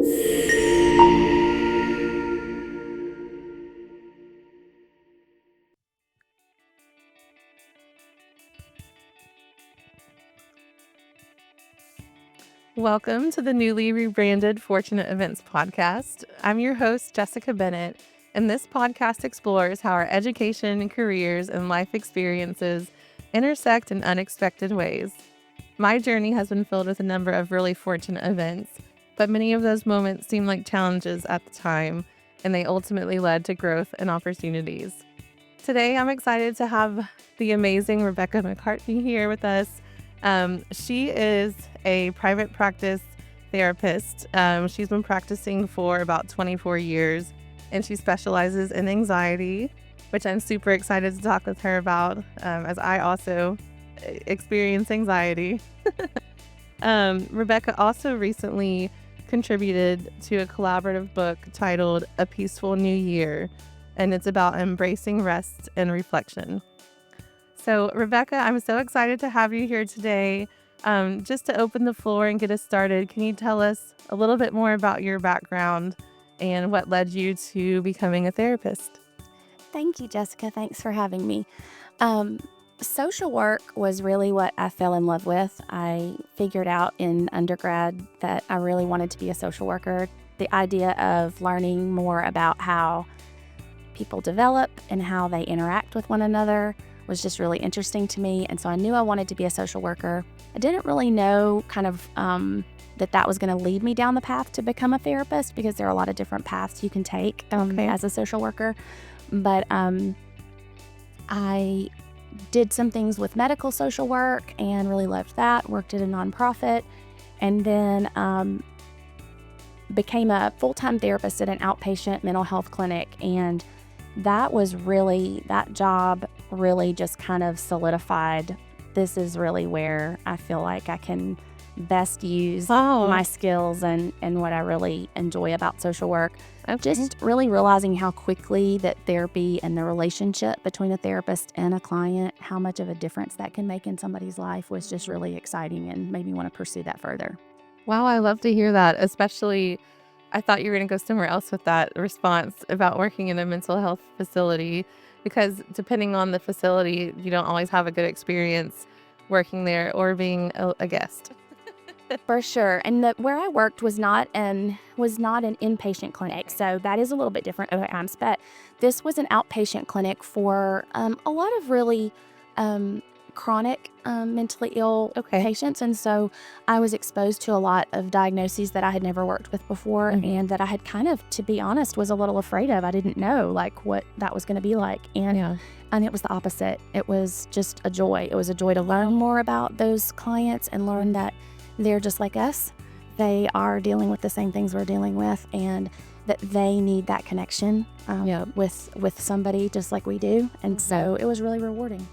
Welcome to the newly rebranded Fortunate Events podcast. I'm your host, Jessica Bennett, and this podcast explores how our education, careers, and life experiences intersect in unexpected ways. My journey has been filled with a number of really fortunate events, but many of those moments seem like challenges at the time, and they ultimately led to growth and opportunities. Today, I'm excited to have the amazing Rebecca McCartney here with us. She is a private practice therapist. She's been practicing for about 24 years, and she specializes in anxiety, which I'm super excited to talk with her about, as I also experience anxiety. Rebecca also recently contributed to a collaborative book titled A Peaceful New Year, and it's about embracing rest and reflection. So, Rebecca, I'm so excited to have you here today. Just to open the floor and get us started, can you tell us a little bit more about your background and what led you to becoming a therapist? Thank you, Jessica. Thanks for having me. Social work was really what I fell in love with. I figured out in undergrad that I really wanted to be a social worker. The idea of learning more about how people develop and how they interact with one another was just really interesting to me. And so I knew I wanted to be a social worker. I didn't really know that was going to lead me down the path to become a therapist, because there are a lot of different paths you can take as a social worker. But I did some things with medical social work and really loved that, worked at a nonprofit, and then became a full-time therapist at an outpatient mental health clinic. And that job really just kind of solidified, this is really where I feel like I can best use my skills and what I really enjoy about social work. Just really realizing how quickly that therapy and the relationship between a therapist and a client, how much of a difference that can make in somebody's life, was just really exciting and made me want to pursue that further. Wow, I love to hear that. Especially, I thought you were going to go somewhere else with that response about working in a mental health facility, because depending on the facility, you don't always have a good experience working there or being a guest. For sure. And where I worked was not an inpatient clinic, so that is a little bit different at AMS. But this was an outpatient clinic for a lot of really chronic mentally ill patients, and so I was exposed to a lot of diagnoses that I had never worked with before, and that I had kind of, to be honest, was a little afraid of. I didn't know what that was going to be like, and it was the opposite. It was just a joy. It was a joy to learn more about those clients and learn that they're just like us. They are dealing with the same things we're dealing with, and that they need that connection with somebody just like we do. And so it was really rewarding.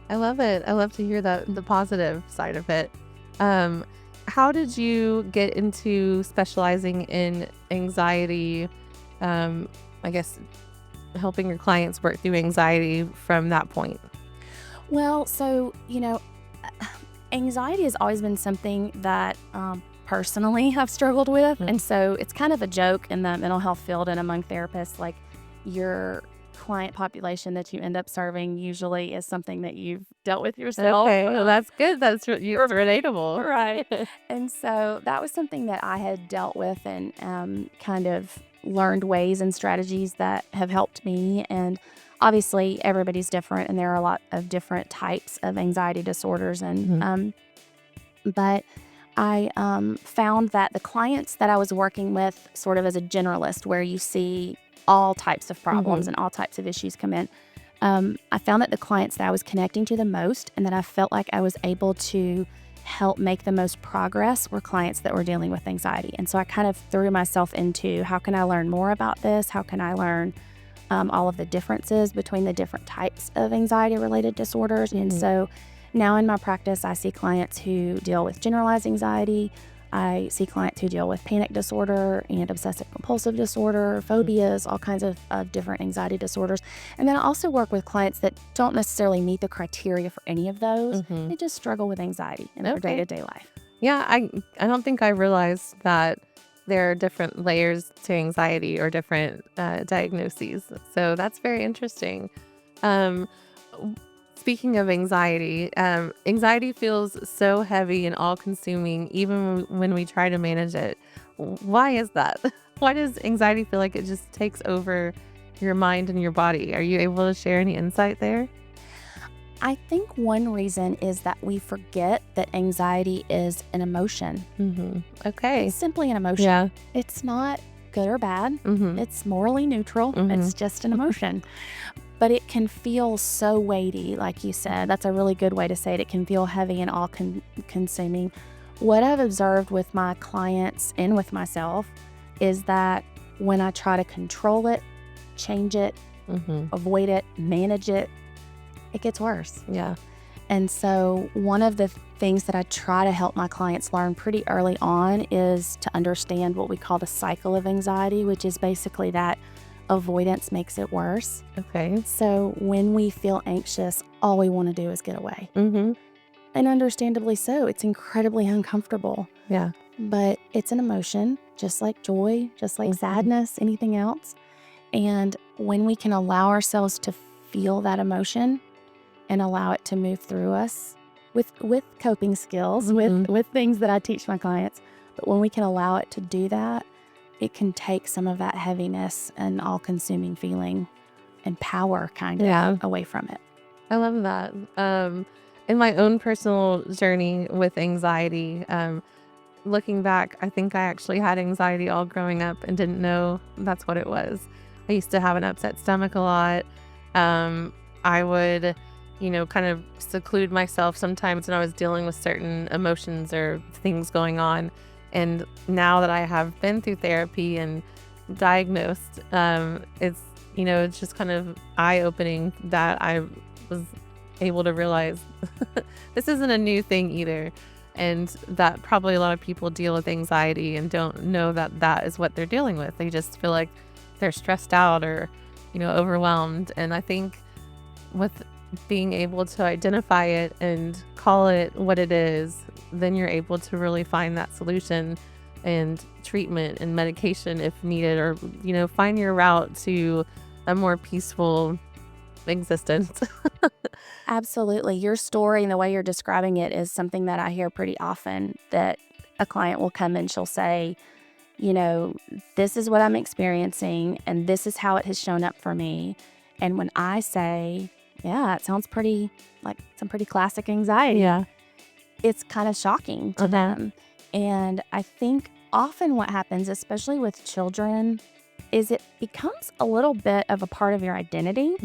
I love it. I love to hear the positive side of it. How did you get into specializing in anxiety? I guess helping your clients work through anxiety from that point. Well, so, anxiety has always been something that personally I've struggled with. And so it's kind of a joke in the mental health field and among therapists, like your client population that you end up serving usually is something that you've dealt with yourself. Okay, well, that's good. That's you're relatable. Right. And so that was something that I had dealt with and kind of learned ways and strategies that have helped me. And obviously everybody's different, and there are a lot of different types of anxiety disorders. And but I found that the clients that I was working with, sort of as a generalist, where you see all types of problems and all types of issues come in, I found that the clients that I was connecting to the most and that I felt like I was able to help make the most progress were clients that were dealing with anxiety. And so I kind of threw myself into, how can I learn more about this? How can I learn all of the differences between the different types of anxiety-related disorders? And so now in my practice, I see clients who deal with generalized anxiety. I see clients who deal with panic disorder and obsessive compulsive disorder, phobias, all kinds of different anxiety disorders. And then I also work with clients that don't necessarily meet the criteria for any of those. They just struggle with anxiety in their day-to-day life. Yeah, I don't think I realized that there are different layers to anxiety or different diagnoses. So that's very interesting. Um, w- Speaking of anxiety, anxiety feels so heavy and all consuming, even when we try to manage it. Why is that? Why does anxiety feel like it just takes over your mind and your body? Are you able to share any insight there? I think one reason is that we forget that anxiety is an emotion. Okay. It's simply an emotion. Yeah. It's not good or bad. Mm-hmm. It's morally neutral. It's just an emotion. But it can feel so weighty, like you said. That's a really good way to say it. It can feel heavy and all consuming. What I've observed with my clients and with myself is that when I try to control it, change it, avoid it, manage it, it gets worse. Yeah. And so one of the things that I try to help my clients learn pretty early on is to understand what we call the cycle of anxiety, which is basically that avoidance makes it worse. Okay. So when we feel anxious, all we want to do is get away. Mm-hmm. And understandably so, it's incredibly uncomfortable. Yeah. But it's an emotion, just like joy, just like sadness, anything else. And when we can allow ourselves to feel that emotion and allow it to move through us with coping skills, with things that I teach my clients, but when we can allow it to do that, it can take some of that heaviness and all-consuming feeling and power kind of away from it. I love that. In my own personal journey with anxiety, looking back, I think I actually had anxiety all growing up and didn't know that's what it was. I used to have an upset stomach a lot. I would, kind of seclude myself sometimes when I was dealing with certain emotions or things going on. And now that I have been through therapy and diagnosed, it's just kind of eye-opening that I was able to realize this isn't a new thing either. And that probably a lot of people deal with anxiety and don't know that that is what they're dealing with. They just feel like they're stressed out or, overwhelmed. And I think with being able to identify it and call it what it is, then you're able to really find that solution and treatment and medication if needed, or, find your route to a more peaceful existence. Absolutely. Your story and the way you're describing it is something that I hear pretty often, that a client will come and she'll say, this is what I'm experiencing and this is how it has shown up for me. And when I say, yeah, it sounds pretty like some pretty classic anxiety, it's kind of shocking to them. And I think often what happens, especially with children, is it becomes a little bit of a part of your identity.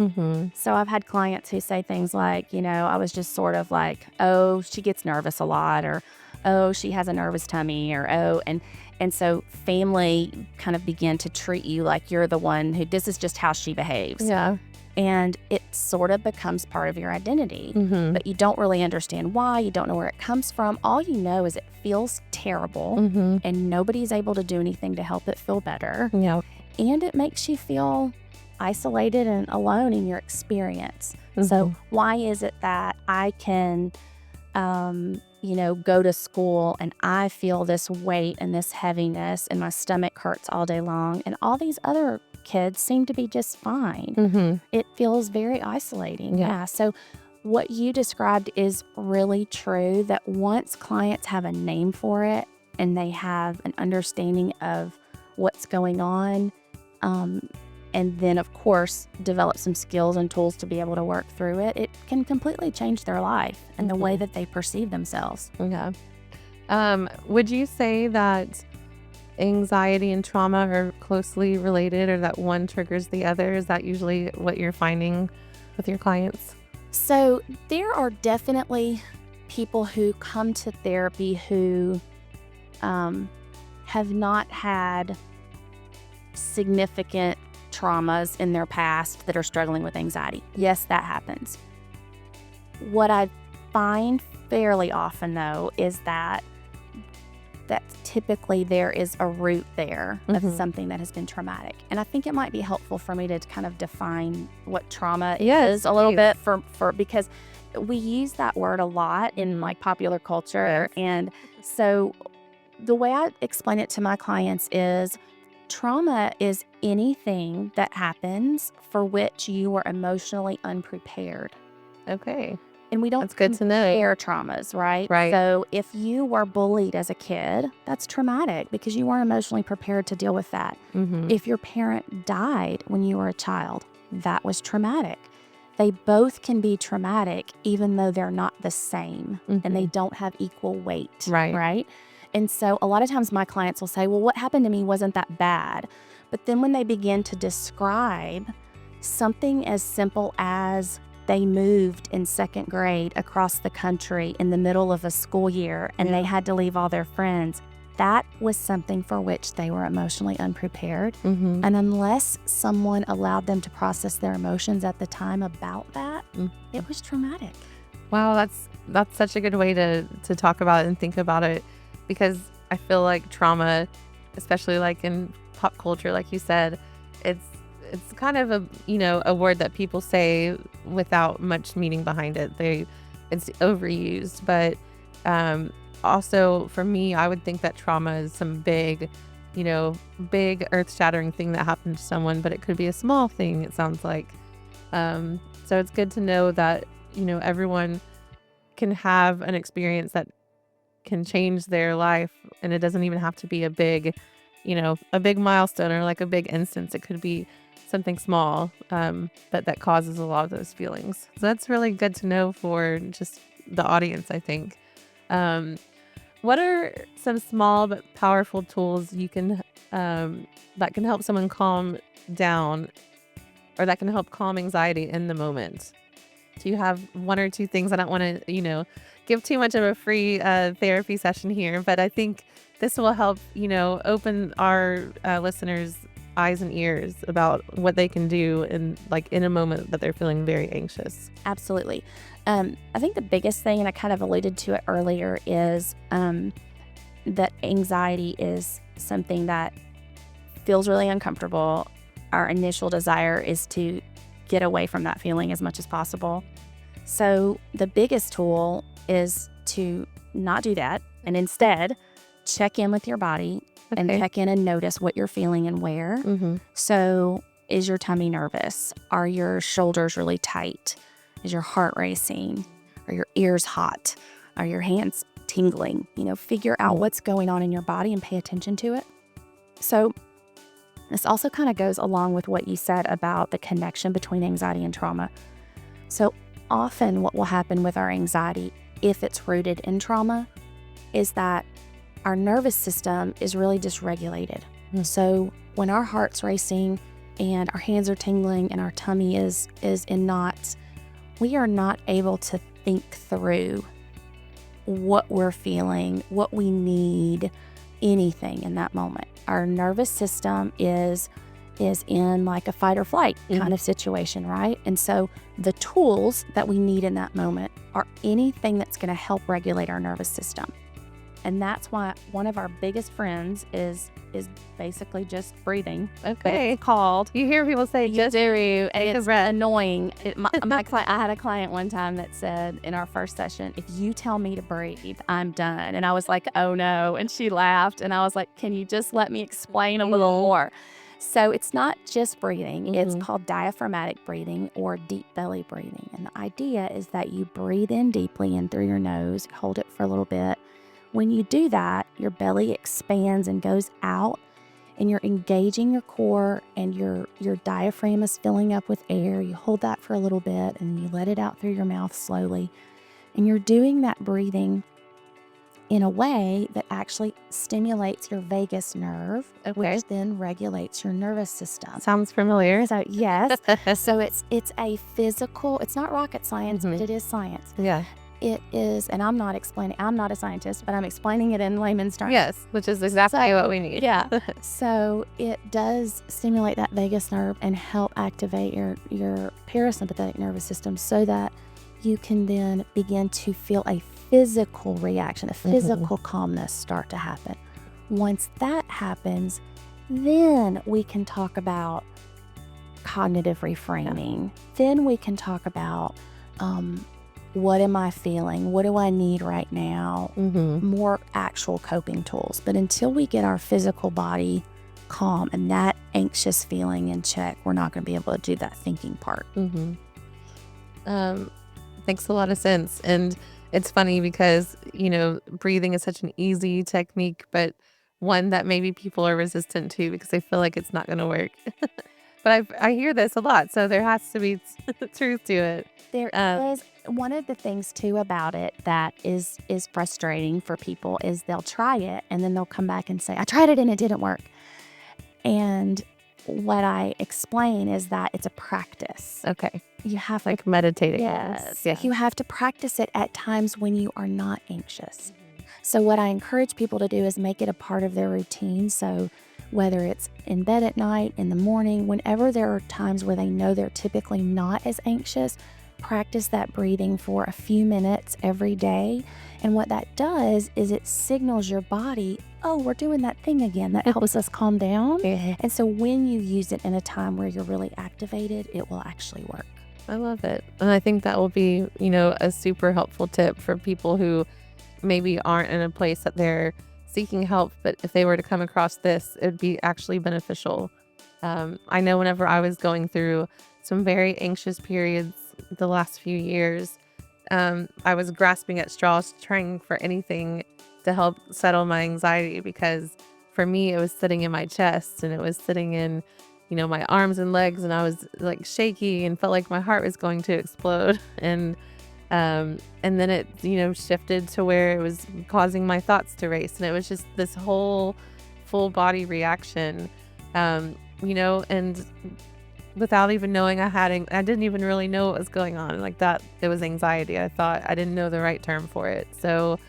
So I've had clients who say things like, I was just sort of like, oh, she gets nervous a lot, or, oh, she has a nervous tummy, or, oh, and so family kind of begin to treat you like you're the one who, this is just how she behaves. Yeah. And it sort of becomes part of your identity, but you don't really understand why. You don't know where it comes from. All you know is it feels terrible and nobody's able to do anything to help it feel better. Yeah. And it makes you feel isolated and alone in your experience. So why is it that I can, go to school and I feel this weight and this heaviness and my stomach hurts all day long, and all these other kids seem to be just fine? It feels very isolating. Yeah. So what you described is really true, that once clients have a name for it and they have an understanding of what's going on, and then of course develop some skills and tools to be able to work through it, it can completely change their life and the way that they perceive themselves. Yeah. Would you say that anxiety and trauma are closely related, or that one triggers the other? Is that usually what you're finding with your clients? So there are definitely people who come to therapy who have not had significant traumas in their past that are struggling with anxiety. Yes, that happens. What I find fairly often, though, is that typically there is a root there of something that has been traumatic. And I think it might be helpful for me to kind of define what trauma is a little bit for because we use that word a lot in like popular culture. And so the way I explain it to my clients is trauma is anything that happens for which you were emotionally unprepared. Okay. And we don't That's good to know. compare traumas, right? Right. So if you were bullied as a kid, that's traumatic because you weren't emotionally prepared to deal with that. Mm-hmm. If your parent died when you were a child, that was traumatic. They both can be traumatic even though they're not the same and they don't have equal weight, right? And so a lot of times my clients will say, well, what happened to me wasn't that bad. But then when they begin to describe something as simple as they moved in second grade across the country in the middle of a school year and they had to leave all their friends, that was something for which they were emotionally unprepared. Mm-hmm. And unless someone allowed them to process their emotions at the time about that, it was traumatic. Wow, that's such a good way to talk about it and think about it, because I feel like trauma, especially like in pop culture, like you said, it's kind of a word that people say without much meaning behind it. It's overused, but also for me, I would think that trauma is some big earth-shattering thing that happened to someone, but it could be a small thing, it sounds like. So it's good to know that everyone can have an experience that can change their life, and it doesn't even have to be a big milestone or like a big instance. It could be something small, but that causes a lot of those feelings. So that's really good to know for just the audience, I think. What are some small but powerful tools you can that can help someone calm down, or that can help calm anxiety in the moment? Do you have one or two things? I don't want to, give too much of a free therapy session here, but I think this will help, open our listeners' eyes and ears about what they can do in a moment that they're feeling very anxious. Absolutely. I think the biggest thing, and I kind of alluded to it earlier, is that anxiety is something that feels really uncomfortable. Our initial desire is to get away from that feeling as much as possible. So the biggest tool is to not do that and instead check in with your body and check in and notice what you're feeling and where. Mm-hmm. So is your tummy nervous? Are your shoulders really tight? Is your heart racing? Are your ears hot? Are your hands tingling? Figure out what's going on in your body and pay attention to it. So this also kind of goes along with what you said about the connection between anxiety and trauma. So often what will happen with our anxiety, if it's rooted in trauma, is that our nervous system is really dysregulated. So when our heart's racing and our hands are tingling and our tummy is in knots, we are not able to think through what we're feeling, what we need, anything in that moment. Our nervous system is in like a fight or flight kind of situation, right? And so the tools that we need in that moment are anything that's going to help regulate our nervous system. And that's why one of our biggest friends is basically just breathing. Okay. It's called. You hear people say just do, and it's breath. annoying. My client, I had a client one time that said in our first session, if you tell me to breathe, I'm done. And I was like, oh no. And she laughed. And I was like, can you just let me explain a little more? So it's not just breathing. It's called diaphragmatic breathing or deep belly breathing. And the idea is that you breathe in deeply in through your nose, hold it for a little bit. When you do that, your belly expands and goes out, and you're engaging your core, and your diaphragm is filling up with air. You hold that for a little bit and you let it out through your mouth slowly. And you're doing that breathing in a way that actually stimulates your vagus nerve, which then regulates your nervous system. Sounds familiar. So yes, so it's a physical, it's not rocket science, but it is science. Yeah. It is, and I'm not a scientist, but I'm explaining it in layman's terms. Yes, which is exactly what we need. Yeah. So it does stimulate that vagus nerve and help activate your parasympathetic nervous system so that you can then begin to feel a physical reaction, a physical calmness start to happen. Once that happens, then we can talk about cognitive reframing. Then we can talk about what am I feeling? What do I need right now? More actual coping tools. But until we get our physical body calm and that anxious feeling in check, we're not going to be able to do that thinking part. Makes a lot of sense. And it's funny because, breathing is such an easy technique, but one that maybe people are resistant to because they feel like it's not going to work. But I hear this a lot, so there has to be truth to it. There is one of the things too about it that is frustrating for people is they'll try it and then they'll come back and say, I tried it and it didn't work. And what I explain is that it's a practice. Okay. You have like meditating. Yes. Yeah. You have to practice it at times when you are not anxious. So what I encourage people to do is make it a part of their routine. So whether it's in bed at night, in the morning, whenever there are times where they know they're typically not as anxious, practice that breathing for a few minutes every day. And what that does is it signals your body, oh, we're doing that thing again. That helps us calm down. And so when you use it in a time where you're really activated, it will actually work. I love it. And I think that will be, a super helpful tip for people who maybe aren't in a place that they're seeking help, but if they were to come across this, it'd be actually beneficial. I know whenever I was going through some very anxious periods the last few years, I was grasping at straws, trying for anything to help settle my anxiety, because for me, it was sitting in my chest and it was sitting in, my arms and legs, and I was like shaky and felt like my heart was going to explode. And then it, shifted to where it was causing my thoughts to race. And it was just this whole full body reaction, and without even knowing I didn't even really know what was going on like that. It was anxiety. I thought I didn't know the right term for it. So,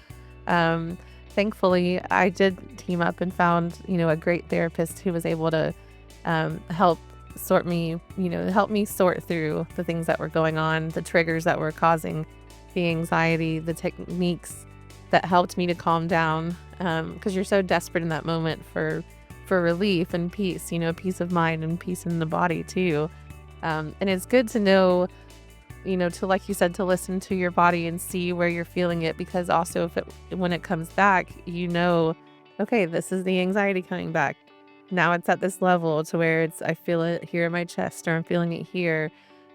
thankfully I did team up and found, a great therapist who was able to, help me sort through the things that were going on, the triggers that were causing the anxiety, the techniques that helped me to calm down. Because you're so desperate in that moment for relief and peace, peace of mind and peace in the body too. And it's good to know, to, like you said, to listen to your body and see where you're feeling it, because also when it comes back, okay, this is the anxiety coming back. Now it's at this level to where I feel it here in my chest, or I'm feeling it here.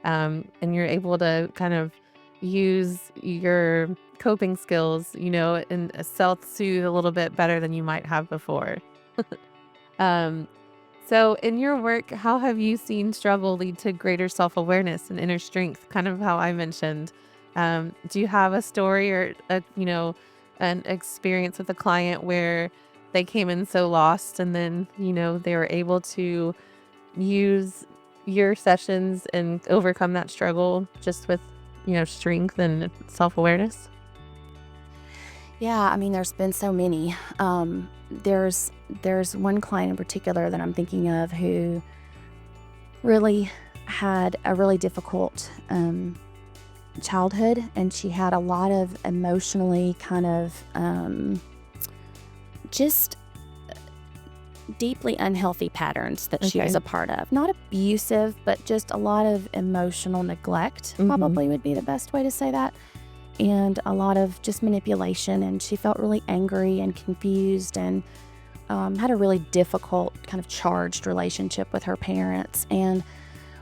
And you're able to kind of use your coping skills, and self-soothe a little bit better than you might have before. So in your work, how have you seen struggle lead to greater self-awareness and inner strength? Kind of how I mentioned. Do you have a story or an experience with a client where they came in so lost, and then, they were able to use your sessions and overcome that struggle just with, strength and self-awareness? Yeah, I mean, there's been so many. There's one client in particular that I'm thinking of who really had a really difficult childhood, and she had a lot of emotionally kind of just deeply unhealthy patterns that she was a part of. Not abusive, but just a lot of emotional neglect, probably would be the best way to say that. And a lot of just manipulation. And she felt really angry and confused, and had a really difficult kind of charged relationship with her parents. And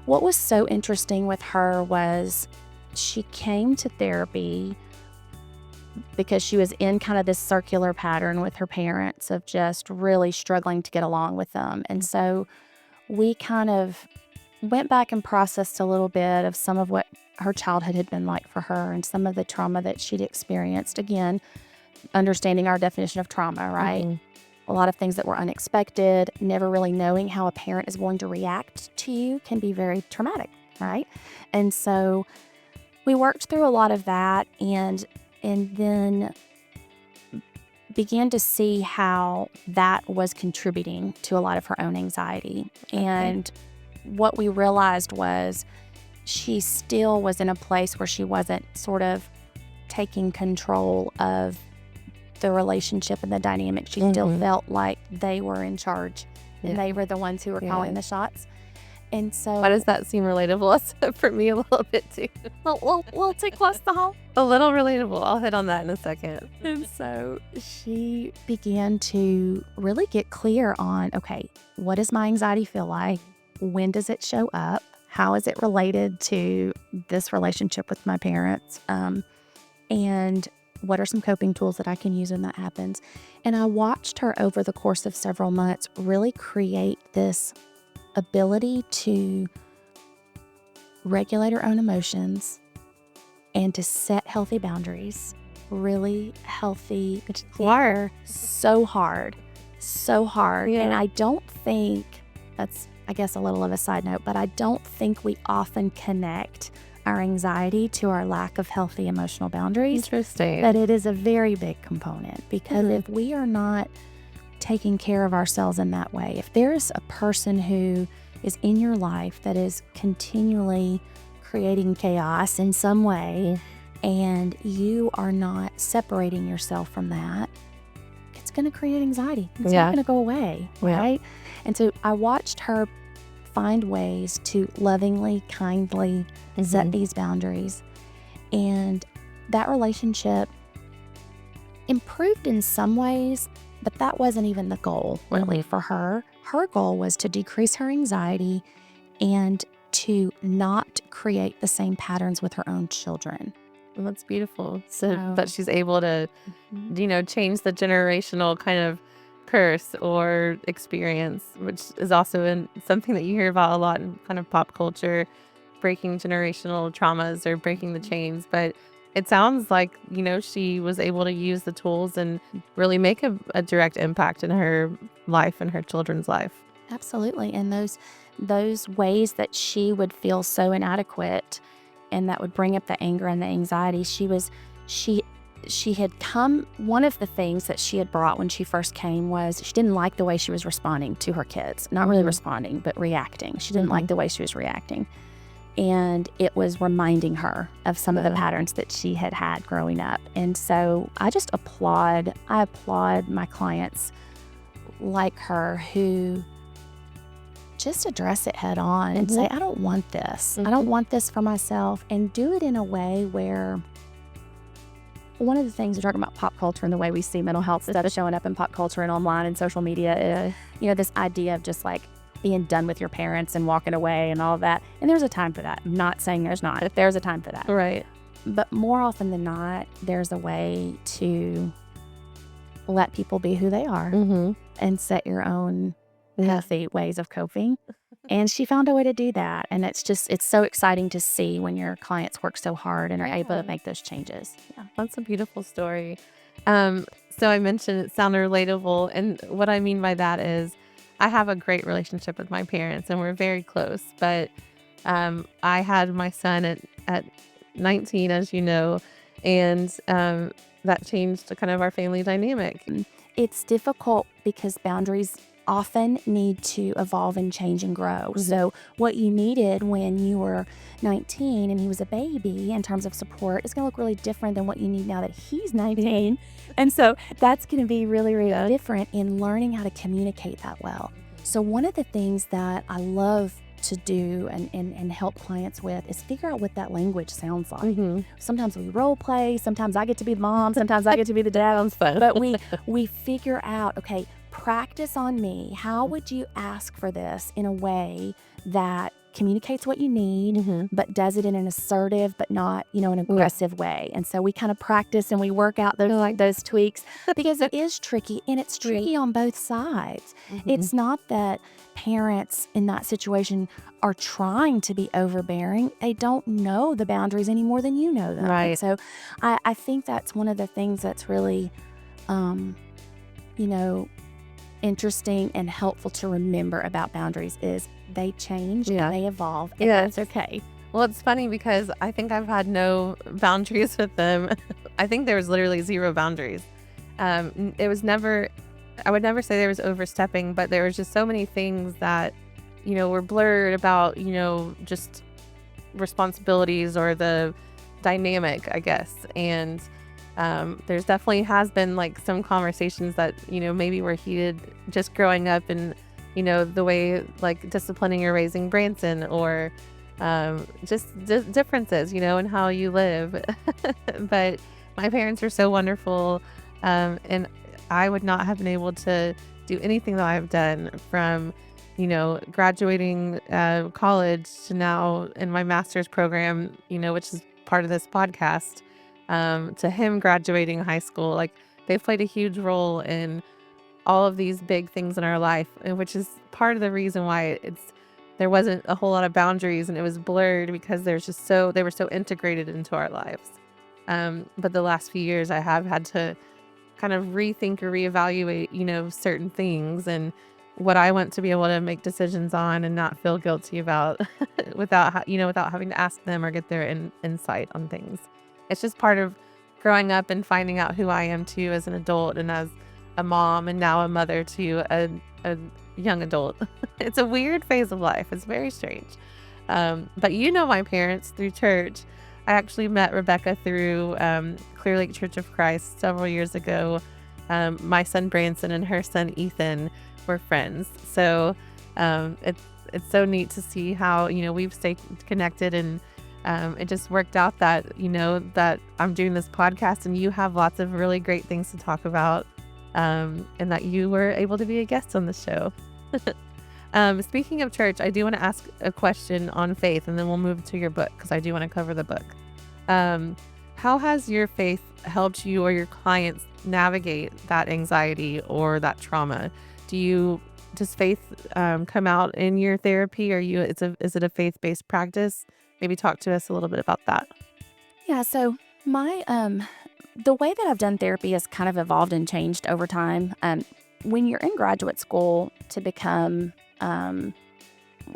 what was so interesting with her was she came to therapy because she was in kind of this circular pattern with her parents of just really struggling to get along with them. And so we kind of went back and processed a little bit of some of what her childhood had been like for her and some of the trauma that she'd experienced. Again, understanding our definition of trauma, right? A lot of things that were unexpected, never really knowing how a parent is going to react to you can be very traumatic, right? And so we worked through a lot of that, and then began to see how that was contributing to a lot of her own anxiety. And what we realized was she still was in a place where she wasn't sort of taking control of the relationship and the dynamic. She still felt like they were in charge and they were the ones who were calling the shots. And so, Why does that seem relatable? For me, a little bit too. well, too close to home. A little relatable. I'll hit on that in a second. And so she began to really get clear on, okay, what does my anxiety feel like? When does it show up? How is it related to this relationship with my parents? And what are some coping tools that I can use when that happens? And I watched her over the course of several months really create this ability to regulate her own emotions and to set healthy boundaries. Really healthy. It's hard. So hard. Yeah. And I don't think, that's, I guess, a little of a side note, but I don't think we often connect our anxiety to our lack of healthy emotional boundaries. Interesting. But it is a very big component, because if we are not taking care of ourselves in that way, if there's a person who is in your life that is continually creating chaos in some way, and you are not separating yourself from that, it's going to create anxiety. It's not going to go away, right? And so I watched her find ways to lovingly, kindly set these boundaries. And that relationship improved in some ways, but that wasn't even the goal, really, for her. Her goal was to decrease her anxiety and to not create the same patterns with her own children. Well, that's beautiful. So that she's able to, change the generational kind of curse or experience, which is also something that you hear about a lot in kind of pop culture, breaking generational traumas or breaking the chains. But it sounds like, she was able to use the tools and really make a direct impact in her life and her children's life. Absolutely. And those ways that she would feel so inadequate and that would bring up the anger and the anxiety, she had come, one of the things that she had brought when she first came was she didn't like the way she was responding to her kids. Not really responding, but reacting. She didn't like the way she was reacting. And it was reminding her of some of the patterns that she had had growing up. And so I applaud my clients like her who just address it head on and say, I don't want this. I don't want this for myself, and do it in a way where, one of the things we're talking about pop culture and the way we see mental health stuff showing up in pop culture and online and social media is, this idea of just like being done with your parents and walking away and all of that. And there's a time for that. I'm not saying there's not. There's a time for that. Right. But more often than not, there's a way to let people be who they are and set your own healthy ways of coping. And she found a way to do that. And it's so exciting to see when your clients work so hard and are able to make those changes. Yeah, that's a beautiful story. So I mentioned it sounded relatable. And what I mean by that is I have a great relationship with my parents and we're very close. But I had my son at 19, as you know, and that changed kind of our family dynamic. It's difficult because boundaries often need to evolve and change and grow. So what you needed when you were 19 and he was a baby in terms of support is going to look really different than what you need now that he's 19. And so that's going to be really, really different in learning how to communicate that well. So one of the things that I love to do and help clients with is figure out what that language sounds like. Sometimes we role play, sometimes I get to be the mom, sometimes I get to be the dad, but we figure out, okay, practice on me. How would you ask for this in a way that communicates what you need, but does it in an assertive, but not, an aggressive way? And so we kind of practice and we work out those tweaks because it is tricky, and it's tricky on both sides. It's not that parents in that situation are trying to be overbearing. They don't know the boundaries any more than you know them. Right. And so I think that's one of the things that's really, interesting and helpful to remember about boundaries is they change, they evolve, and that's okay. Well, it's funny because I think I've had no boundaries with them. I think there was literally zero boundaries. It was never, I would never say there was overstepping, but there was just so many things that, were blurred about, just responsibilities or the dynamic, I guess. And there's definitely has been like some conversations that, maybe were heated just growing up and the way like disciplining or raising Branson, or just differences, in how you live. But my parents are so wonderful, and I would not have been able to do anything that I've done, from graduating college to now in my master's program, which is part of this podcast, to him graduating high school. Like, they've played a huge role in all of these big things in our life, and which is part of the reason why there wasn't a whole lot of boundaries, and it was blurred, because they were so integrated into our lives. But the last few years I have had to kind of rethink or reevaluate, certain things, and what I want to be able to make decisions on and not feel guilty about without having to ask them or get their insight on things. It's just part of growing up and finding out who I am too, as an adult and as a mom, and now a mother to a young adult. It's a weird phase of life. It's very strange. But my parents through church. I actually met Rebecca through Clear Lake Church of Christ several years ago. My son Branson and her son Ethan were friends. So it's so neat to see how we've stayed connected, and it just worked out that that I'm doing this podcast, and you have lots of really great things to talk about, and that you were able to be a guest on the show. Speaking of church, I do want to ask a question on faith, and then we'll move to your book, because I do want to cover the book. How has your faith helped you or your clients navigate that anxiety or that trauma? Does faith come out in your therapy, or is it a faith-based practice? Maybe talk to us a little bit about that. Yeah, so my the way that I've done therapy has kind of evolved and changed over time. When you're in graduate school to become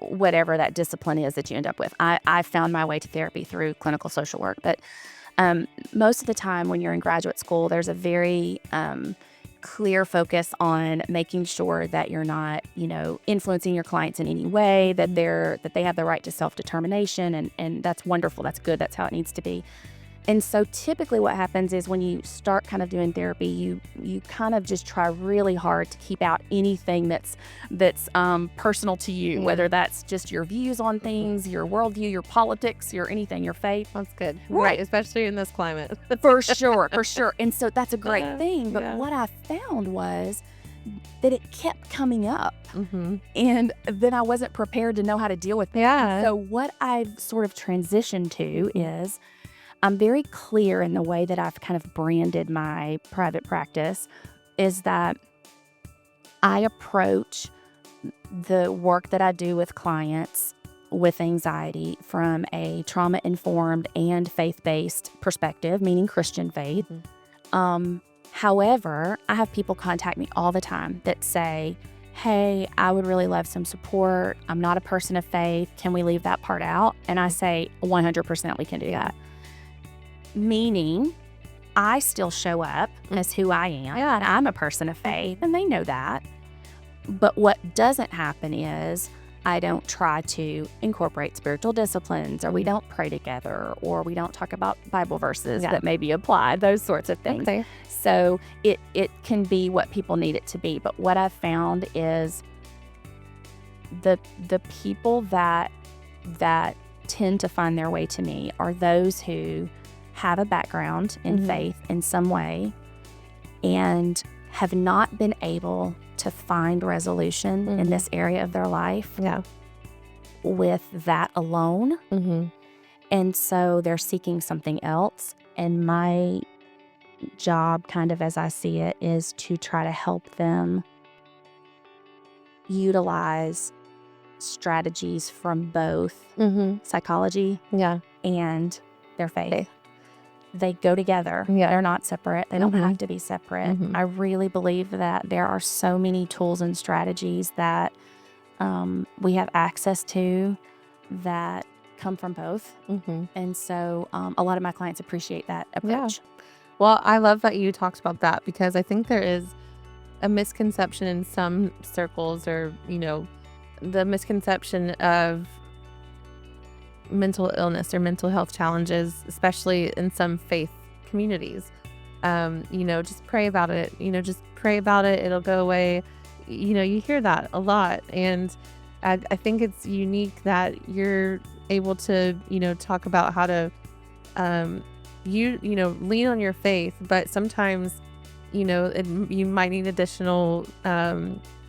whatever that discipline is that you end up with, I found my way to therapy through clinical social work. But most of the time when you're in graduate school, there's a very clear focus on making sure that you're not, influencing your clients in any way, that they have the right to self-determination, and that's wonderful. That's good. That's how it needs to be. And so typically what happens is when you start kind of doing therapy, you kind of just try really hard to keep out anything that's personal to you, whether that's just your views on things, your worldview, your politics, your anything, your faith. That's good. Right. Especially in this climate. For sure. And so that's a great thing. But what I found was that it kept coming up. Mm-hmm. And then I wasn't prepared to know how to deal with it. Yeah. So what I've sort of transitioned to is I'm very clear in the way that I've kind of branded my private practice, is that I approach the work that I do with clients with anxiety from a trauma-informed and faith-based perspective, meaning Christian faith. Mm-hmm. However, I have people contact me all the time that say, hey, I would really love some support. I'm not a person of faith. Can we leave that part out? And I say 100% we can do that. Meaning, I still show up as who I am. And I'm a person of faith, and they know that. But what doesn't happen is I don't try to incorporate spiritual disciplines, or we don't pray together, or we don't talk about Bible verses that maybe apply, those sorts of things. Okay. So it can be what people need it to be. But what I've found is the people that tend to find their way to me are those who have a background in faith in some way and have not been able to find resolution in this area of their life with that alone. And so they're seeking something else. And my job, kind of as I see it, is to try to help them utilize strategies from both psychology and their faith. They go together. They're not separate. They don't have to be separate. I really believe that there are so many tools and strategies that we have access to that come from both. And so a lot of my clients appreciate that approach. Well, I love that you talked about that, because I think there is a misconception in some circles, or, the misconception of mental illness or mental health challenges, especially in some faith communities. Just pray about it. Just pray about it. It'll go away. you hear that a lot. And I think it's unique that you're able to, talk about how to, lean on your faith, but sometimes, you might need additional,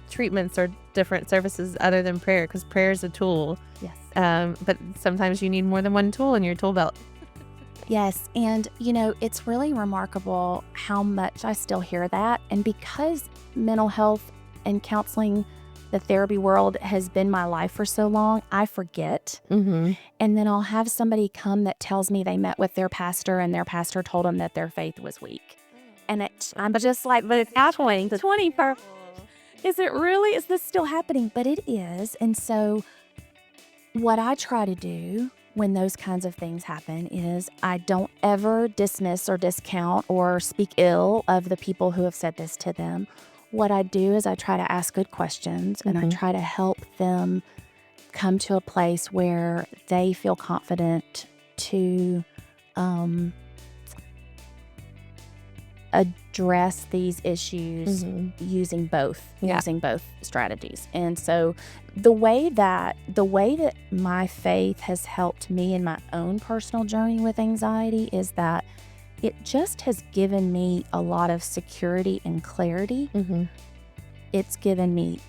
treatments or different services other than prayer, because prayer is a tool. Yes. But sometimes you need more than one tool in your tool belt. Yes. And, it's really remarkable how much I still hear that. And because mental health and counseling, the therapy world has been my life for so long, I forget. Mm-hmm. And then I'll have somebody come that tells me they met with their pastor and their pastor told them that their faith was weak. And I'm just like, but it's happening. The 21st. Is it really? Is this still happening? But it is. And so what I try to do when those kinds of things happen is I don't ever dismiss or discount or speak ill of the people who have said this to them. What I do is I try to ask good questions, and I try to help them come to a place where they feel confident to address these issues using both strategies. And so the way that my faith has helped me in my own personal journey with anxiety is that it just has given me a lot of security and clarity. It's given me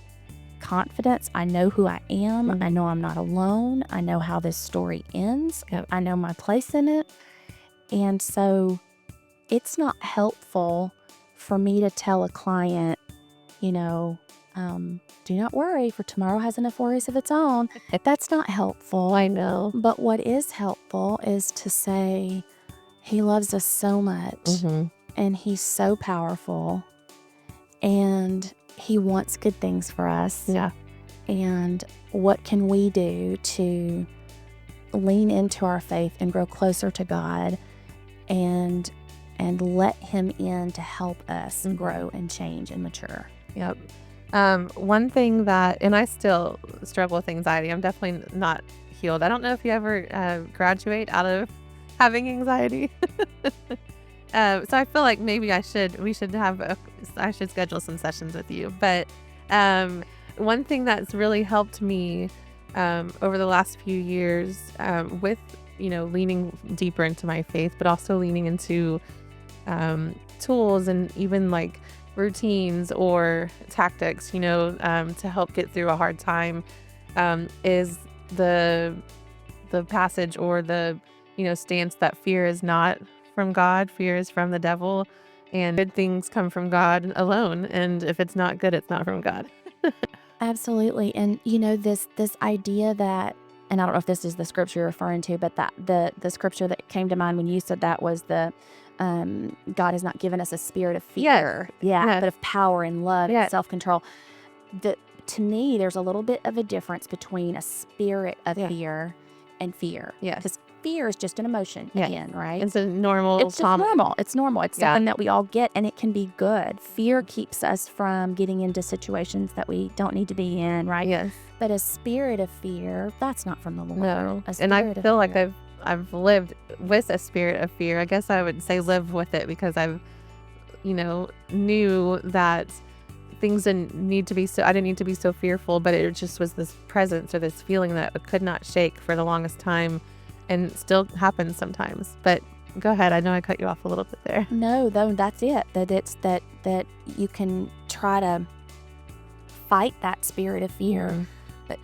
confidence. I know who I am. I know I'm not alone. I know how this story ends. Yep. I know my place in it. And so it's not helpful for me to tell a client, do not worry, for tomorrow has enough worries of its own. That's not helpful. I know. But what is helpful is to say, he loves us so much, and he's so powerful, and he wants good things for us. Yeah. And what can we do to lean into our faith and grow closer to God and let him in to help us grow and change and mature. Yep. One thing and I still struggle with anxiety. I'm definitely not healed. I don't know if you ever graduate out of having anxiety. So I feel like maybe I should schedule some sessions with you. But one thing that's really helped me over the last few years with, leaning deeper into my faith, but also leaning into tools and even like routines or tactics, to help get through a hard time, is the passage or the, stance that fear is not from God, fear is from the devil, and good things come from God alone. And if it's not good, it's not from God. Absolutely. And this idea that, and I don't know if this is the scripture you're referring to, but that the scripture that came to mind when you said that was the God has not given us a spirit of fear, but of power and love and self-control. To me, there's a little bit of a difference between a spirit of fear and fear. Because fear is just an emotion again, right? It's a normal. It's just normal. It's normal. It's something that we all get, and it can be good. Fear keeps us from getting into situations that we don't need to be in, right? Yes. But a spirit of fear, that's not from the Lord. No. And I feel like I've lived with a spirit of fear. I guess I would say live with it, because I've, knew that things didn't need to be I didn't need to be so fearful, but it just was this presence or this feeling that I could not shake for the longest time, and still happens sometimes. But go ahead. I know I cut you off a little bit there. No, though, that's it. That you can try to fight that spirit of fear. But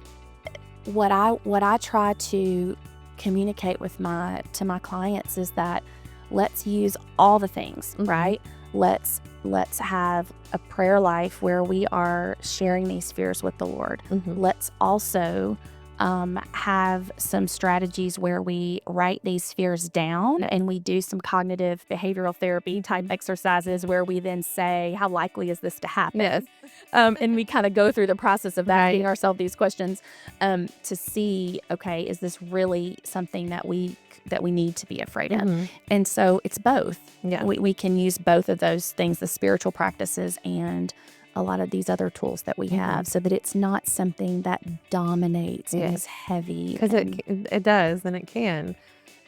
what I try to communicate to my clients is that let's use all the things, right? Let's have a prayer life where we are sharing these fears with the Lord. Let's also have some strategies where we write these fears down, and we do some cognitive behavioral therapy type exercises where we then say, how likely is this to happen? Yes. And we kind of go through the process of asking ourselves these questions to see, okay, is this really something that we need to be afraid of? And so it's both. Yeah. We can use both of those things, the spiritual practices and a lot of these other tools that we have, so that it's not something that dominates and is heavy. Because it does, and it can.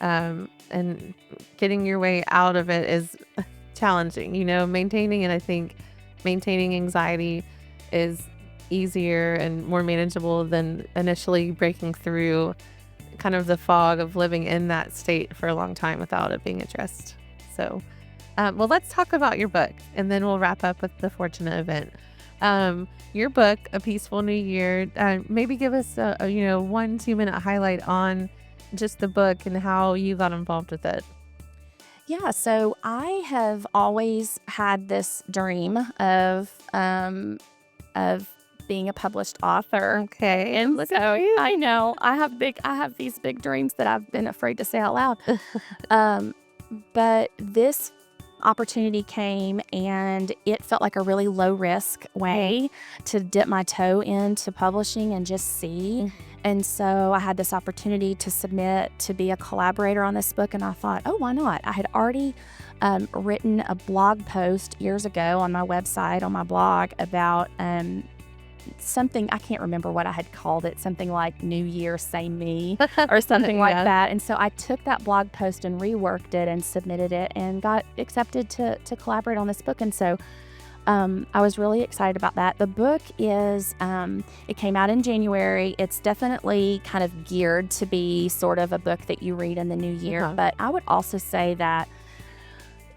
And getting your way out of it is challenging, maintaining. And I think maintaining anxiety is easier and more manageable than initially breaking through kind of the fog of living in that state for a long time without it being addressed. So, well, let's talk about your book, and then we'll wrap up with the fortunate event. Your book, A Peaceful New Year, maybe give us a 1-2 minute highlight on just the book and how you got involved with it. Yeah, so I have always had this dream of being a published author. Okay. And Look so at you. I know I have these big dreams that I've been afraid to say out loud. But this opportunity came, and it felt like a really low risk way to dip my toe into publishing and just see. And so I had this opportunity to submit to be a collaborator on this book, and I thought, oh, why not? I had already written a blog post years ago on my website, on my blog, about something, I can't remember what I had called it, something like New Year, Say Me, or something like that. And so I took that blog post and reworked it and submitted it and got accepted to collaborate on this book. And so I was really excited about that. The book is, it came out in January. It's definitely kind of geared to be sort of a book that you read in the new year. But I would also say that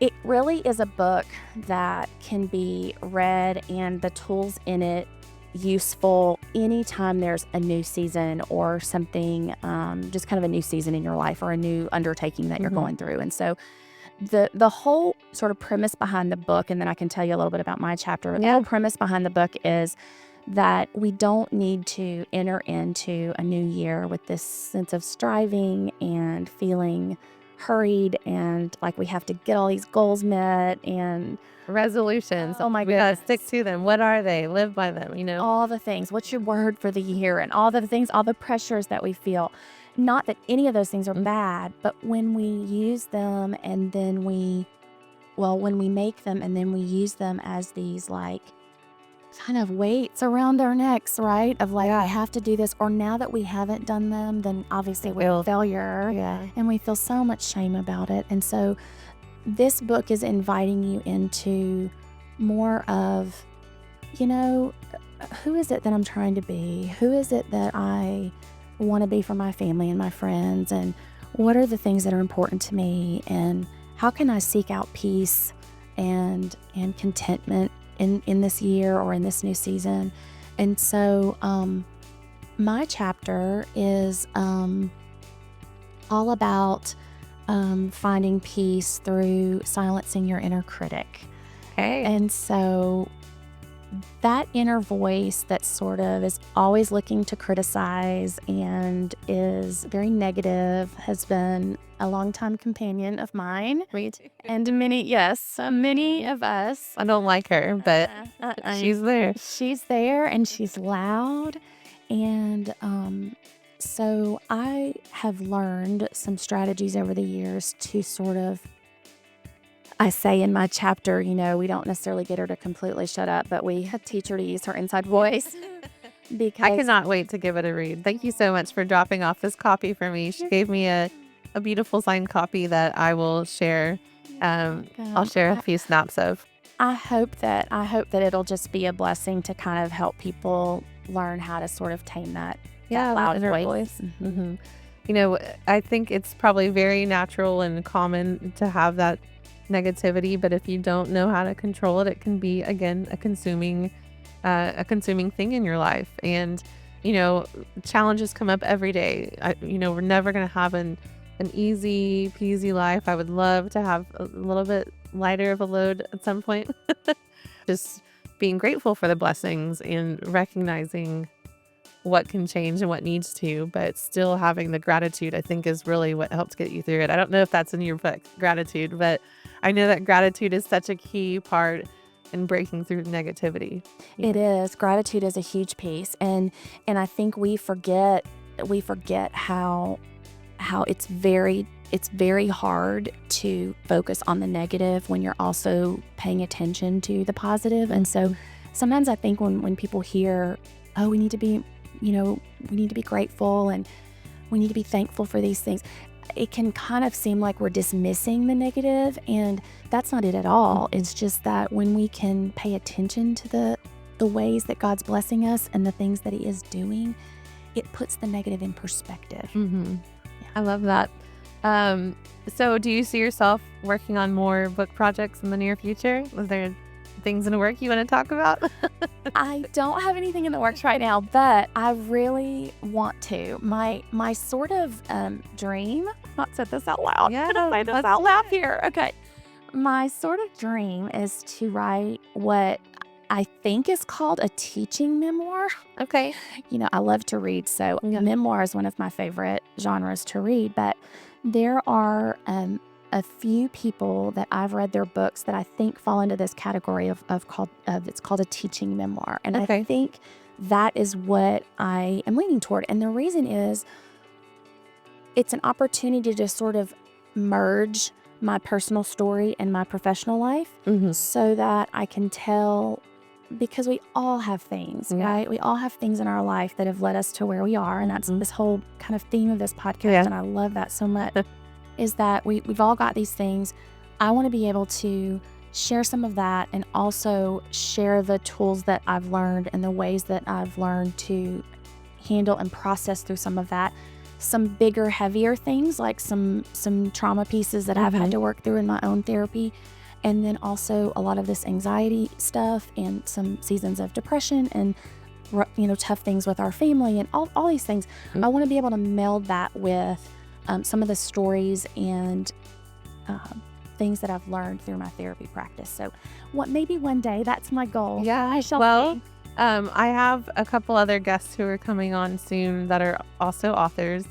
it really is a book that can be read, and the tools in it useful anytime there's a new season or something, just kind of a new season in your life or a new undertaking that you're going through. And so the whole sort of premise behind the book, and then I can tell you a little bit about my chapter. The whole premise behind the book is that we don't need to enter into a new year with this sense of striving and feeling hurried and like we have to get all these goals met and resolutions. Oh my We gotta goodness. stick to them. What are they? Live by them, all the things. What's your word for the year? And all the things, all the pressures that we feel. Not that any of those things are bad, but when we use them and then when we make them and then we use them as these like kind of weights around our necks, right? Of like, I have to do this. Or now that we haven't done them, then obviously we're a failure. Yeah. And we feel so much shame about it. And so this book is inviting you into more of, who is it that I'm trying to be? Who is it that I want to be for my family and my friends? And what are the things that are important to me? And how can I seek out peace and contentment in this year or in this new season? And so my chapter is all about finding peace through silencing your inner critic. Okay. And so that inner voice that sort of is always looking to criticize and is very negative has been a longtime companion of mine. Me too. And many of us. I don't like her, but she's there. She's there and she's loud. And so I have learned some strategies over the years to sort of, I say in my chapter, we don't necessarily get her to completely shut up, but we teach her to use her inside voice. Because I cannot wait to give it a read. Thank you so much for dropping off this copy for me. She gave me a beautiful signed copy that I will share. I'll share a few snaps of. I hope that it'll just be a blessing to kind of help people learn how to sort of tame that loud voice. Mm-hmm. I think it's probably very natural and common to have that negativity, but if you don't know how to control it, it can be, again, a consuming thing in your life. And challenges come up every day. We're never going to have an easy peasy life. I would love to have a little bit lighter of a load at some point. Just being grateful for the blessings and recognizing what can change and what needs to, but still having the gratitude, I think, is really what helps get you through it. I don't know if that's in your book, gratitude, but I know that gratitude is such a key part in breaking through negativity. It is. Gratitude is a huge piece. And I think we forget how it's very hard to focus on the negative when you're also paying attention to the positive. And so sometimes I think when people hear, oh, we need to be grateful and we need to be thankful for these things, it can kind of seem like we're dismissing the negative, and that's not it at all. It's just that when we can pay attention to the the ways that God's blessing us and the things that He is doing, it puts the negative in perspective. Mm-hmm. I love that. So do you see yourself working on more book projects in the near future? Is there things in the work you want to talk about? I don't have anything in the works right now, but I really want to. My sort of dream, not said this out loud. Yeah, I'm gonna say this out loud here. Okay. My sort of dream is to write what I think is called a teaching memoir. Okay. I love to read, so Yeah. memoir is one of my favorite genres to read, but there are a few people that I've read their books that I think fall into this category of it's called a teaching memoir. And Okay. I think that is what I am leaning toward. And the reason is it's an opportunity to sort of merge my personal story and my professional life Mm-hmm. so that I can tell, because we all have things, Yeah. right? We all have things in our life that have led us to where we are. And that's Mhm. this whole kind of theme of this podcast. Yeah. And I love that so much, is that we've all got these things. I want to be able to share some of that and also share the tools that I've learned and the ways that I've learned to handle and process through some of that. Some bigger, heavier things, like some trauma pieces that I've had to work through in my own therapy. And then also a lot of this anxiety stuff and some seasons of depression and, tough things with our family and all these things. Mhm. I want to be able to meld that with some of the stories and things that I've learned through my therapy practice. So maybe one day, that's my goal. Yeah. I shall Well, see. I have a couple other guests who are coming on soon that are also authors.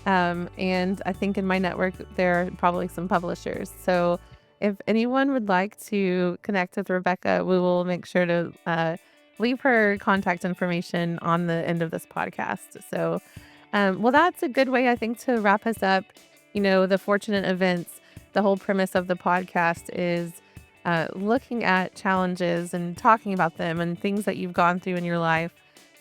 And I think in my network, there are probably some publishers. So if anyone would like to connect with Rebecca, we will make sure to leave her contact information on the end of this podcast. So, well, that's a good way, I think, to wrap us up. The fortunate events, the whole premise of the podcast is looking at challenges and talking about them and things that you've gone through in your life,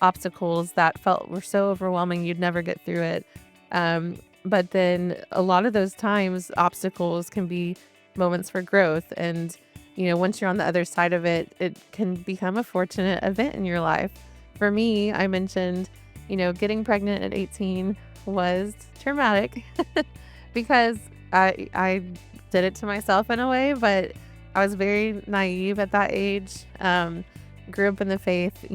obstacles that were so overwhelming you'd never get through it. But then a lot of those times, obstacles can be moments for growth. And, once you're on the other side of it, it can become a fortunate event in your life. For me, I mentioned, getting pregnant at 18 was traumatic because I did it to myself in a way, but I was very naive at that age. Grew up in the faith,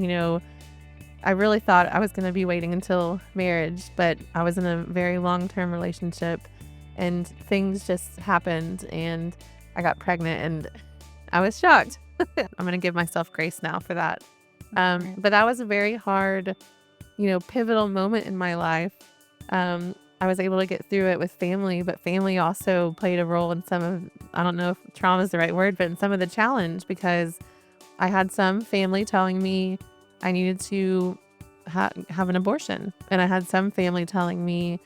I really thought I was going to be waiting until marriage, but I was in a very long-term relationship and things just happened and I got pregnant and I was shocked. I'm going to give myself grace now for that. But that was a very hard, pivotal moment in my life. I was able to get through it with family, but family also played a role in some of, I don't know if trauma is the right word, but in some of the challenge, because I had some family telling me I needed to have an abortion. And I had some family telling me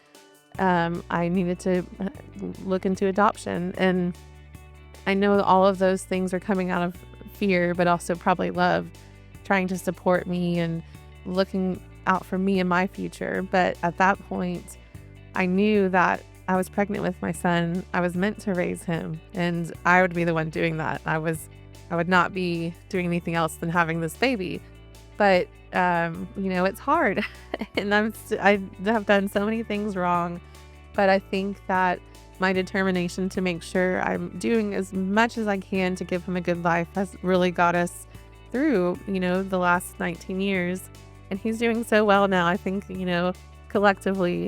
I needed to look into adoption. And I know that all of those things are coming out of fear, but also probably love, trying to support me and looking out for me and my future. But at that point, I knew that I was pregnant with my son. I was meant to raise him, and I would be the one doing that. I would not be doing anything else than having this baby. But it's hard, and I have done so many things wrong. But I think that my determination to make sure I'm doing as much as I can to give him a good life has really got us through, the last 19 years. And he's doing so well now. I think, collectively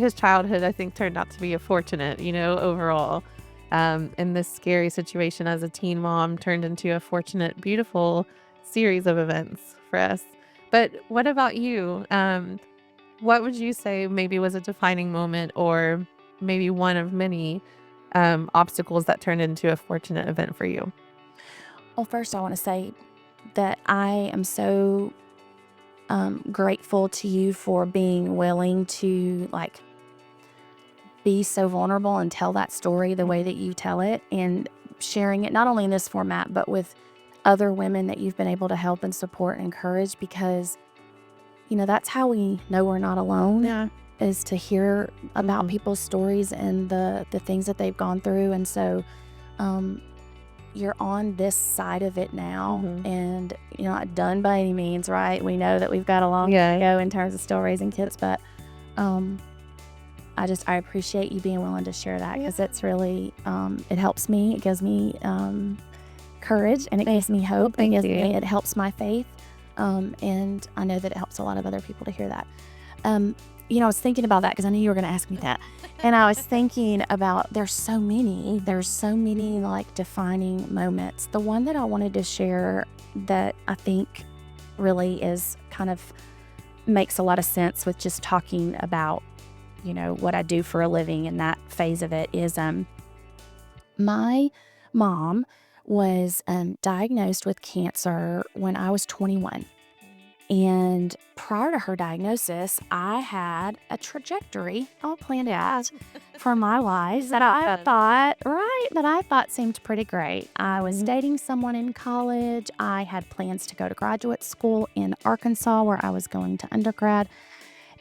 his childhood, I think, turned out to be a fortunate, overall. And this scary situation as a teen mom turned into a fortunate, beautiful series of events for us. But what about you? What would you say maybe was a defining moment, or maybe one of many obstacles that turned into a fortunate event for you? Well, first I want to say that I am so grateful to you for being willing to be so vulnerable and tell that story the way that you tell it, and sharing it not only in this format, but with other women that you've been able to help and support and encourage, because, that's how we know we're not alone. Yeah. Is to hear about Mhm. people's stories and the things that they've gone through. And so, you're on this side of it now, Mhm. and you're not done by any means, right? We know that we've got a long way Yeah. to go in terms of still raising kids, but um, I appreciate you being willing to share that, because it's really it helps me. It gives me courage, and it gives me hope. Thank you. It helps my faith, and I know that it helps a lot of other people to hear that. I was thinking about that because I knew you were going to ask me that. And I was thinking about there's so many like defining moments. The one that I wanted to share that I think really is kind of makes a lot of sense with just talking about, what I do for a living and that phase of it is my mom was diagnosed with cancer when I was 21. And prior to her diagnosis, I had a trajectory all planned out for my life that I thought seemed pretty great. I was dating someone in college. I had plans to go to graduate school in Arkansas, where I was going to undergrad.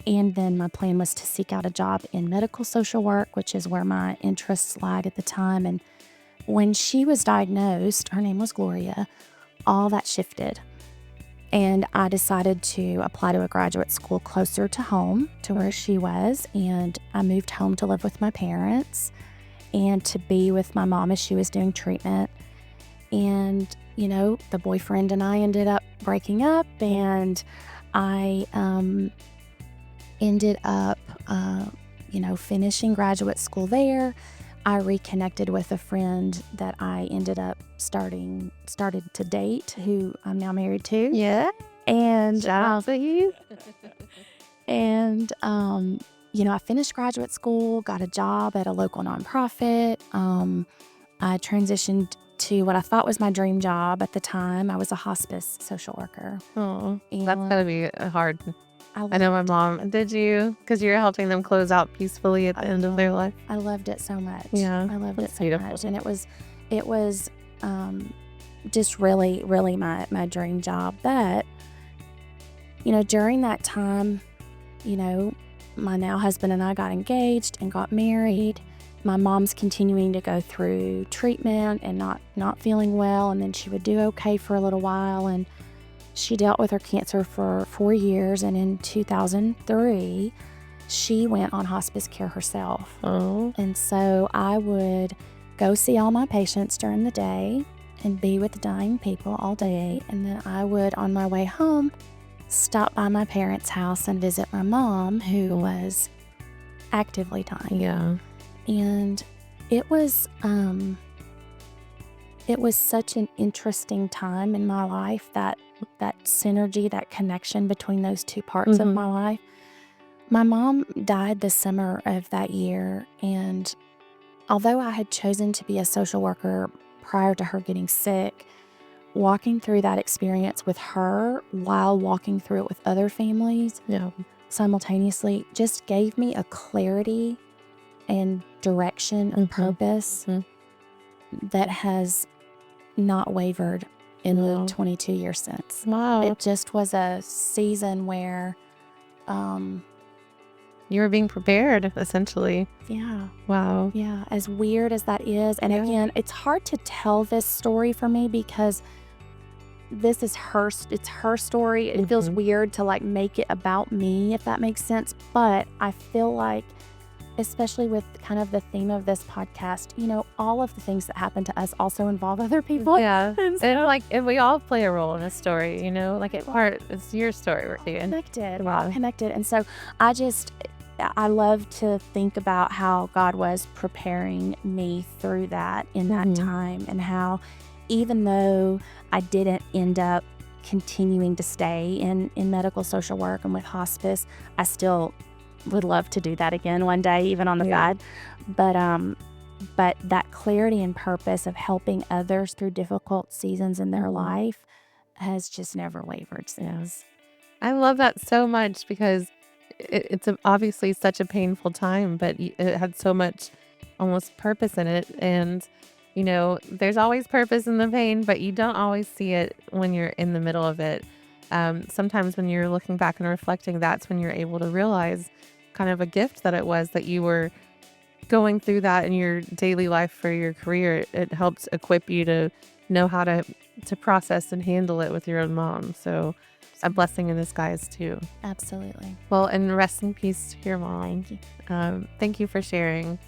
And then my plan was to seek out a job in medical social work, which is where my interests lied at the time. And when she was diagnosed, her name was Gloria, all that shifted. And I decided to apply to a graduate school closer to home, to where she was. And I moved home to live with my parents and to be with my mom as she was doing treatment. And, the boyfriend and I ended up breaking up, and I ended up, finishing graduate school there. I reconnected with a friend that I ended up started to date, who I'm now married to. Yeah. And Shout out to you. I finished graduate school, got a job at a local nonprofit. I transitioned to what I thought was my dream job at the time. I was a hospice social worker. Oh, that's And gotta be hard. I I know my mom. Did you? Because you're helping them close out peacefully at the end of their life. loved it so much. Yeah, I loved it that's so beautiful. much. And it was just really, really my dream job. But, during that time, my now husband and I got engaged and got married. My mom's continuing to go through treatment and not feeling well. And then she would do okay for a little while. And she dealt with her cancer for 4 years. And in 2003, she went on hospice care herself. Oh, And so I would go see all my patients during the day and be with dying people all day. And then I would, on my way home, stop by my parents' house and visit my mom, who was actively dying. yeah. And it was such an interesting time in my life, that synergy, that connection between those two parts of my life. My mom died the summer of that year, and although I had chosen to be a social worker prior to her getting sick, walking through that experience with her while walking through it with other families Yeah. simultaneously just gave me a clarity and direction and purpose that has not wavered in Wow. the 22 years since. Wow. It just was a season where, You were being prepared, essentially. yeah, Wow. as weird as that is. And Yeah. again, it's hard to tell this story for me because this is it's her story. It feels weird to like make it about me, if that makes sense. But I feel like, especially with kind of the theme of this podcast, all of the things that happen to us also involve other people. Yeah. And we all play a role in a story, it's your story we're doing. Connected. Wow. All connected. And so I love to think about how God was preparing me through that in that time, and how even though I didn't end up continuing to stay in medical social work and with hospice, I still would love to do that again one day, even on the side. But that clarity and purpose of helping others through difficult seasons in their life has just never wavered since. I love that so much, because it's obviously such a painful time, but it had so much almost purpose in it. And, there's always purpose in the pain, but you don't always see it when you're in the middle of it. Sometimes when you're looking back and reflecting, that's when you're able to realize kind of a gift that it was that you were going through that in your daily life for your career, it helps equip you to know how to process and handle it with your own mom. So a blessing in disguise too. Absolutely. Well, and rest in peace to your mom. Thank you. Thank you for sharing.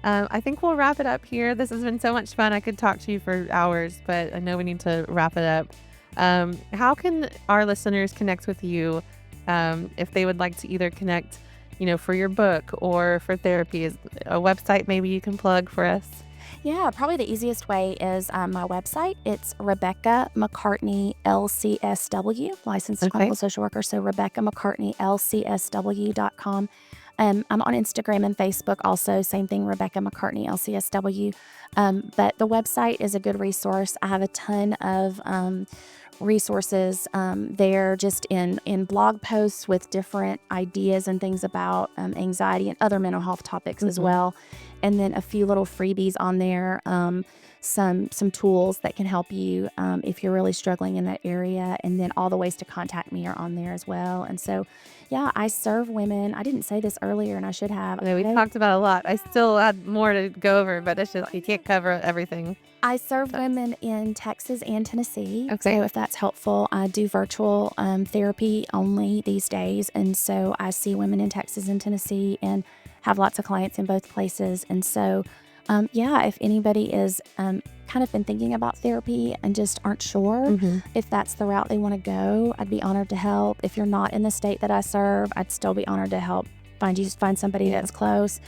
I think we'll wrap it up here. This has been so much fun. I could talk to you for hours, but I know we need to wrap it up. How can our listeners connect with you if they would like to either connect, for your book or for therapy? Is a website maybe you can plug for us? Yeah, probably the easiest way is my website. It's Rebecca McCartney LCSW, licensed Okay. clinical social worker. So Rebecca McCartney LCSW.com. I'm on Instagram and Facebook also, same thing, Rebecca McCartney LCSW. But the website is a good resource. I have a ton of resources there, just in blog posts with different ideas and things about anxiety and other mental health topics as well. And then a few little freebies on there, some tools that can help you if you're really struggling in that area. And then all the ways to contact me are on there as well. And so, yeah, I serve women. I didn't say this earlier, and I should have. Yeah, we talked about a lot. I still had more to go over, but it's just you can't cover everything. I serve women in Texas and Tennessee. Okay. So if that's helpful, I do virtual therapy only these days. And so I see women in Texas and Tennessee and have lots of clients in both places. And so, if anybody is kind of been thinking about therapy and just aren't sure if that's the route they want to go, I'd be honored to help. If you're not in the state that I serve, I'd still be honored to help find somebody that's close.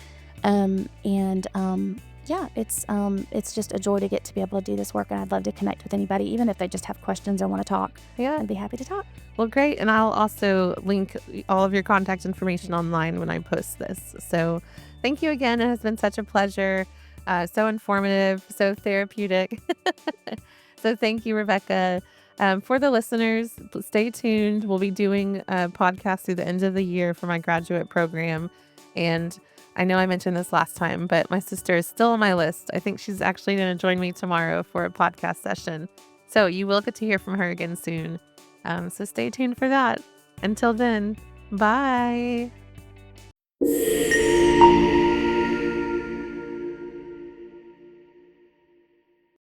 It's just a joy to get to be able to do this work, and I'd love to connect with anybody, even if they just have questions or want to talk. Yeah. I'd be happy to talk. Well, great. And I'll also link all of your contact information online when I post this. So thank you again. It has been such a pleasure. So informative, so therapeutic. So thank you, Rebecca. For the listeners, stay tuned. We'll be doing a podcast through the end of the year for my graduate program. And I know I mentioned this last time, but my sister is still on my list. I think she's actually going to join me tomorrow for a podcast session. So you will get to hear from her again soon. So stay tuned for that. Until then, bye.